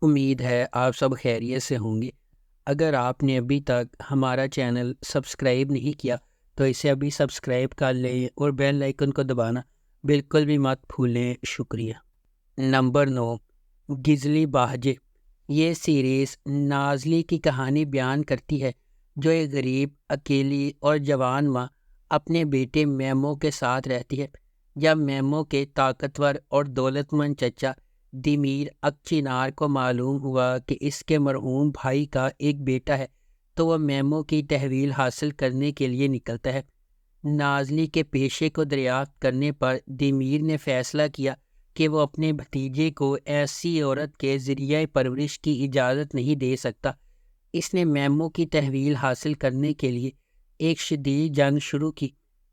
امید ہے آپ سب خیریت سے ہوں گے۔ اگر آپ نے ابھی تک ہمارا چینل سبسکرائب نہیں کیا تو اسے ابھی سبسکرائب کر لیں اور بیل آئیکن کو دبانا بالکل بھی مت بھولیں۔ شکریہ۔ نمبر 9، غزلی بہجے۔ یہ سیریز نازلی کی کہانی بیان کرتی ہے، جو ایک غریب، اکیلی اور جوان ماں اپنے بیٹے میمو کے ساتھ رہتی ہے۔ جب میمو کے طاقتور اور دولت مند چچا دیمیر اکچینار کو معلوم ہوا کہ اس کے مرحوم بھائی کا ایک بیٹا ہے تو وہ میمو کی تحویل حاصل کرنے کے لیے نکلتا ہے۔ نازلی کے پیشے کو دریافت کرنے پر دیمیر نے فیصلہ کیا کہ وہ اپنے بھتیجے کو ایسی عورت کے ذریعہ پرورش کی اجازت نہیں دے سکتا۔ اس نے میمو کی تحویل حاصل کرنے کے لیے ایک شدید جنگ شروع کی،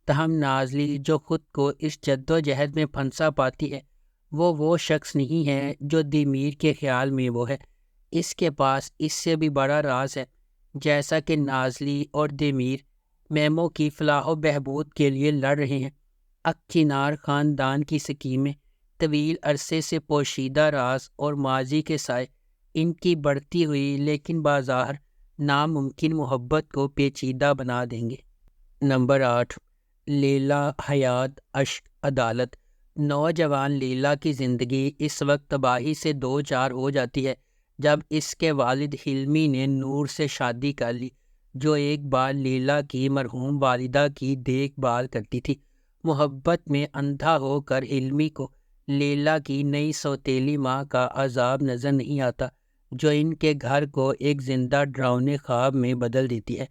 تاہم نازلی جو خود کو اس جدوجہد میں پھنسا پاتی ہے وہ شخص نہیں ہے جو دیمیر کے خیال میں وہ ہے۔ اس کے پاس اس سے بھی بڑا راز ہے۔ جیسا کہ نازلی اور دیمیر میمو کی فلاح و بہبود کے لیے لڑ رہے ہیں، اکچینار خاندان کی سکیمیں، طویل عرصے سے پوشیدہ راز اور ماضی کے سائے ان کی بڑھتی ہوئی لیکن بظاہر ناممکن محبت کو پیچیدہ بنا دیں گے۔ نمبر 8، لیلا حیات اشک عدالت۔ نوجوان لیلا کی زندگی اس وقت تباہی سے دو چار ہو جاتی ہے جب اس کے والد حلمی نے نور سے شادی کر لی، جو ایک بار لیلا کی مرحوم والدہ کی دیکھ بھال کرتی تھی۔ محبت میں اندھا ہو کر حلمی کو لیلا کی نئی سوتیلی ماں کا عذاب نظر نہیں آتا، جو ان کے گھر کو ایک زندہ ڈراؤنے خواب میں بدل دیتی ہے۔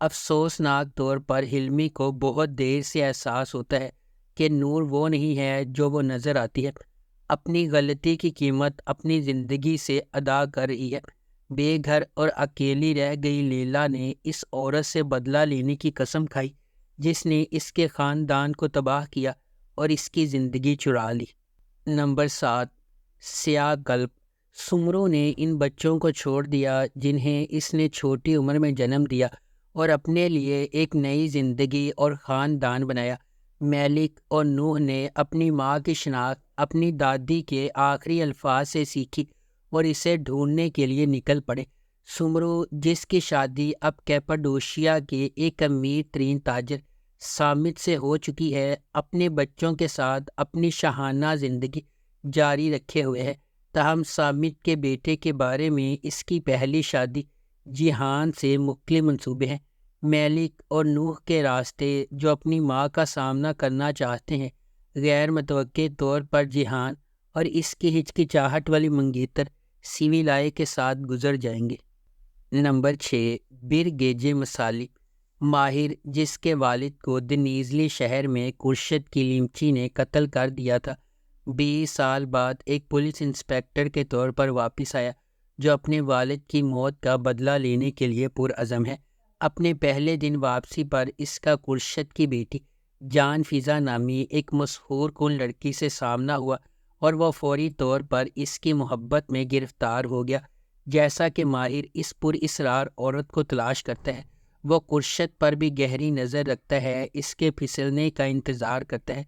افسوسناک طور پر حلمی کو بہت دیر سے احساس ہوتا ہے کہ نور وہ نہیں ہے جو وہ نظر آتی ہے۔ اپنی غلطی کی قیمت اپنی زندگی سے ادا کر رہی ہے۔ بے گھر اور اکیلی رہ گئی لیلا نے اس عورت سے بدلہ لینے کی قسم کھائی جس نے اس کے خاندان کو تباہ کیا اور اس کی زندگی چرا لی۔ نمبر 7، سیاہ قلب۔ سمرو نے ان بچوں کو چھوڑ دیا جنہیں اس نے چھوٹی عمر میں جنم دیا اور اپنے لیے ایک نئی زندگی اور خاندان بنایا۔ میلک اور نوح نے اپنی ماں کی شناخت اپنی دادی کے آخری الفاظ سے سیکھی اور اسے ڈھونڈنے کے لیے نکل پڑے۔ سمرو، جس کی شادی اب کیپاڈوشیا کے ایک امیر ترین تاجر سامت سے ہو چکی ہے، اپنے بچوں کے ساتھ اپنی شاہانہ زندگی جاری رکھے ہوئے ہے۔ تاہم سامت کے بیٹے کے بارے میں اس کی پہلی شادی جہان سے مختلف منصوبے ہیں۔ میلک اور نوح کے راستے جو اپنی ماں کا سامنا کرنا چاہتے ہیں، غیر متوقع طور پر جہان اور اس کی ہچکچاہٹ والی منگیتر سیویلائے کے ساتھ گزر جائیں گے۔ نمبر 6، برگیجے مسالی۔ ماہر، جس کے والد کو دنیزلی شہر میں کرشد کلیمچی نے قتل کر دیا تھا، 20 سال بعد ایک پولیس انسپکٹر کے طور پر واپس آیا، جو اپنے والد کی موت کا بدلہ لینے کے لیے پرعزم ہے۔ اپنے پہلے دن واپسی پر اس کا کرشد کی بیٹی جان فضا نامی ایک مسحور کن لڑکی سے سامنا ہوا اور وہ فوری طور پر اس کی محبت میں گرفتار ہو گیا۔ جیسا کہ ماہر اس پراسرار عورت کو تلاش کرتا ہے، وہ کرشد پر بھی گہری نظر رکھتا ہے، اس کے پھسلنے کا انتظار کرتا ہے۔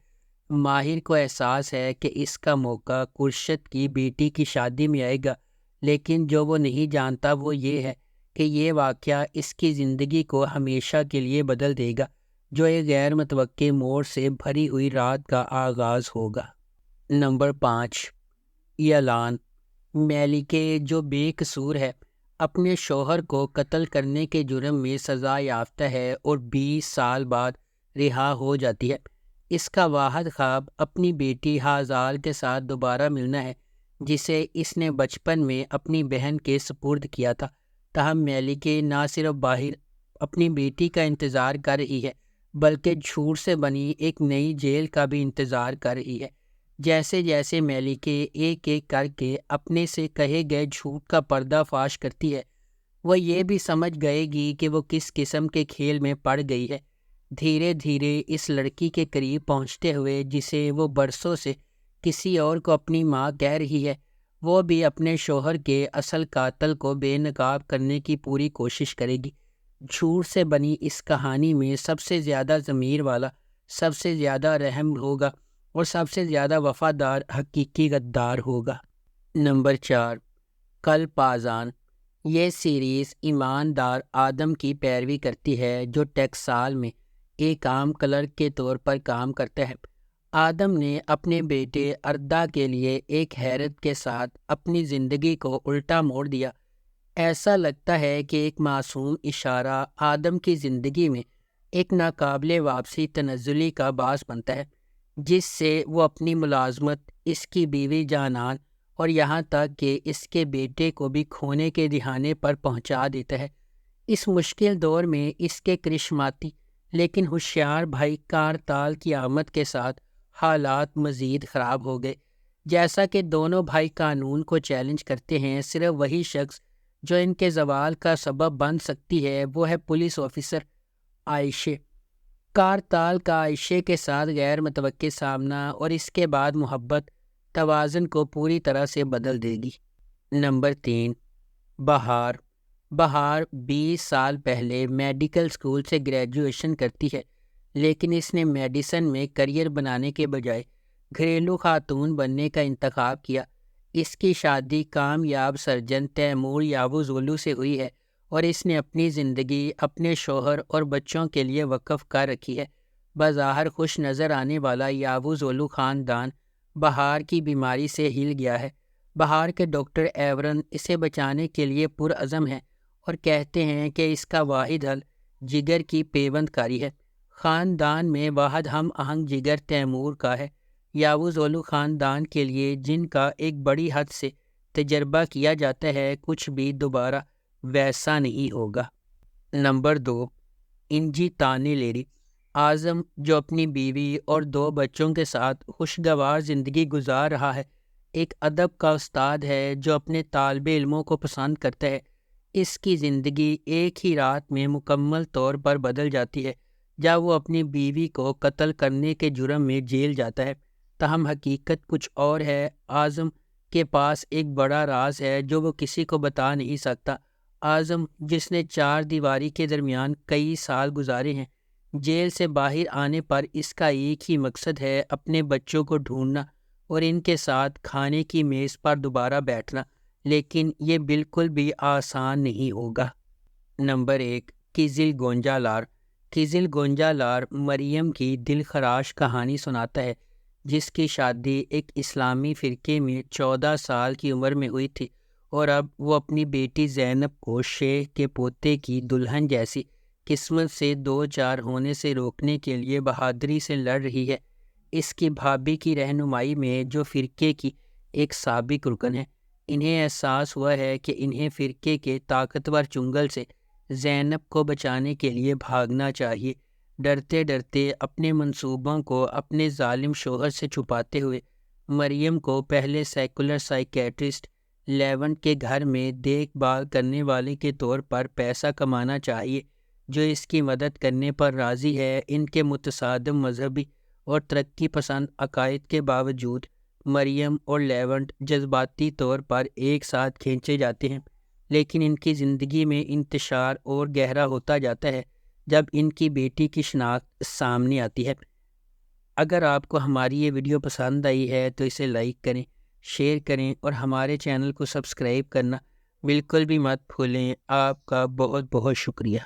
ماہر کو احساس ہے کہ اس کا موقع کرشد کی بیٹی کی شادی میں آئے گا، لیکن جو وہ نہیں جانتا وہ یہ ہے کہ یہ واقعہ اس کی زندگی کو ہمیشہ کے لیے بدل دے گا، جو ایک غیر متوقع موڑ سے بھری ہوئی رات کا آغاز ہوگا۔ نمبر 5، اعلان۔ میلکے، جو بے قصور ہے، اپنے شوہر کو قتل کرنے کے جرم میں سزا یافتہ ہے اور 20 سال بعد رہا ہو جاتی ہے۔ اس کا واحد خواب اپنی بیٹی ہازال کے ساتھ دوبارہ ملنا ہے، جسے اس نے بچپن میں اپنی بہن کے سپرد کیا تھا۔ تاہم میلکے نہ صرف باہر اپنی بیٹی کا انتظار کر رہی ہے، بلکہ جھوٹ سے بنی ایک نئی جیل کا بھی انتظار کر رہی ہے۔ جیسے جیسے میلکے ایک ایک کر کے اپنے سے کہے گئے جھوٹ کا پردہ فاش کرتی ہے، وہ یہ بھی سمجھ گئے گی کہ وہ کس قسم کے کھیل میں پڑ گئی ہے۔ دھیرے دھیرے اس لڑکی کے قریب پہنچتے ہوئے، جسے وہ برسوں سے کسی اور کو اپنی ماں کہہ رہی ہے، وہ بھی اپنے شوہر کے اصل قاتل کو بے نقاب کرنے کی پوری کوشش کرے گی۔ جھوٹ سے بنی اس کہانی میں سب سے زیادہ ضمیر والا، سب سے زیادہ رحم ہوگا اور سب سے زیادہ وفادار حقیقی غدار ہوگا۔ نمبر 4، قلب آذان۔ یہ سیریز ایماندار آدم کی پیروی کرتی ہے جو ٹیکسال میں ایک عام کلرک کے طور پر کام کرتا ہے۔ آدم نے اپنے بیٹے اردا کے لیے ایک حیرت کے ساتھ اپنی زندگی کو الٹا موڑ دیا۔ ایسا لگتا ہے کہ ایک معصوم اشارہ آدم کی زندگی میں ایک ناقابل واپسی تنزلی کا باعث بنتا ہے، جس سے وہ اپنی ملازمت، اس کی بیوی جانان اور یہاں تک کہ اس کے بیٹے کو بھی کھونے کے دہانے پر پہنچا دیتا ہے۔ اس مشکل دور میں اس کے کرشماتی لیکن ہوشیار بھائی کارتال کی آمد کے ساتھ حالات مزید خراب ہو گئے۔ جیسا کہ دونوں بھائی قانون کو چیلنج کرتے ہیں، صرف وہی شخص جو ان کے زوال کا سبب بن سکتی ہے وہ ہے پولیس آفیسر عائشہ۔ کارتال کا عائشہ کے ساتھ غیر متوقع سامنا اور اس کے بعد محبت توازن کو پوری طرح سے بدل دے گی۔ نمبر 3، بہار۔ بہار 20 سال پہلے میڈیکل اسکول سے گریجویشن کرتی ہے، لیکن اس نے میڈیسن میں کریئر بنانے کے بجائے گھریلو خاتون بننے کا انتخاب کیا۔ اس کی شادی کامیاب سرجن تیمور یاووزولو سے ہوئی ہے اور اس نے اپنی زندگی اپنے شوہر اور بچوں کے لیے وقف کر رکھی ہے۔ بظاہر خوش نظر آنے والا یاووزولو خاندان بہار کی بیماری سے ہل گیا ہے۔ بہار کے ڈاکٹر ایورن اسے بچانے کے لیے پرعزم ہیں اور کہتے ہیں کہ اس کا واحد حل جگر کی پیوند کاری ہے۔ خاندان میں واحد ہم آہنگ جگر تیمور کا ہے۔ یاووزولو خاندان کے لیے جن کا ایک بڑی حد سے تجربہ کیا جاتا ہے، کچھ بھی دوبارہ ویسا نہیں ہوگا۔ نمبر 2، انجی تانے لیری۔ اعظم جو اپنی بیوی اور 2 بچوں کے ساتھ خوشگوار زندگی گزار رہا ہے، ایک ادب کا استاد ہے جو اپنے طالب علموں کو پسند کرتا ہے۔ اس کی زندگی ایک ہی رات میں مکمل طور پر بدل جاتی ہے جب وہ اپنی بیوی کو قتل کرنے کے جرم میں جیل جاتا ہے۔ تاہم حقیقت کچھ اور ہے۔ اعظم کے پاس ایک بڑا راز ہے جو وہ کسی کو بتا نہیں سکتا۔ اعظم، جس نے 4 دیواری کے درمیان کئی سال گزارے ہیں، جیل سے باہر آنے پر اس کا ایک ہی مقصد ہے اپنے بچوں کو ڈھونڈنا اور ان کے ساتھ کھانے کی میز پر دوبارہ بیٹھنا، لیکن یہ بالکل بھی آسان نہیں ہوگا۔ نمبر 1، قزل گونجالار۔ قزل گونجالار مریم کی دل خراش کہانی سناتا ہے، جس کی شادی ایک اسلامی فرقے میں 14 سال کی عمر میں ہوئی تھی اور اب وہ اپنی بیٹی زینب کو شیخ کے پوتے کی دلہن جیسی قسمت سے 2 چار ہونے سے روکنے کے لیے بہادری سے لڑ رہی ہے۔ اس کی بھابھی کی رہنمائی میں، جو فرقے کی ایک سابق رکن ہے، انہیں احساس ہوا ہے کہ انہیں فرقے کے طاقتور چنگل سے زینب کو بچانے کے لیے بھاگنا چاہیے۔ ڈرتے ڈرتے اپنے منصوبوں کو اپنے ظالم شوہر سے چھپاتے ہوئے مریم کو پہلے سیکولر سائیکیٹرسٹ لیونٹ کے گھر میں دیکھ بھال کرنے والے کے طور پر پیسہ کمانا چاہیے، جو اس کی مدد کرنے پر راضی ہے۔ ان کے متصادم مذہبی اور ترقی پسند عقائد کے باوجود مریم اور لیونٹ جذباتی طور پر ایک ساتھ کھینچے جاتے ہیں، لیکن ان کی زندگی میں انتشار اور گہرا ہوتا جاتا ہے جب ان کی بیٹی کی شناخت سامنے آتی ہے۔ اگر آپ کو ہماری یہ ویڈیو پسند آئی ہے تو اسے لائک کریں، شیئر کریں اور ہمارے چینل کو سبسکرائب کرنا بالکل بھی مت بھولیں۔ آپ کا بہت بہت شکریہ۔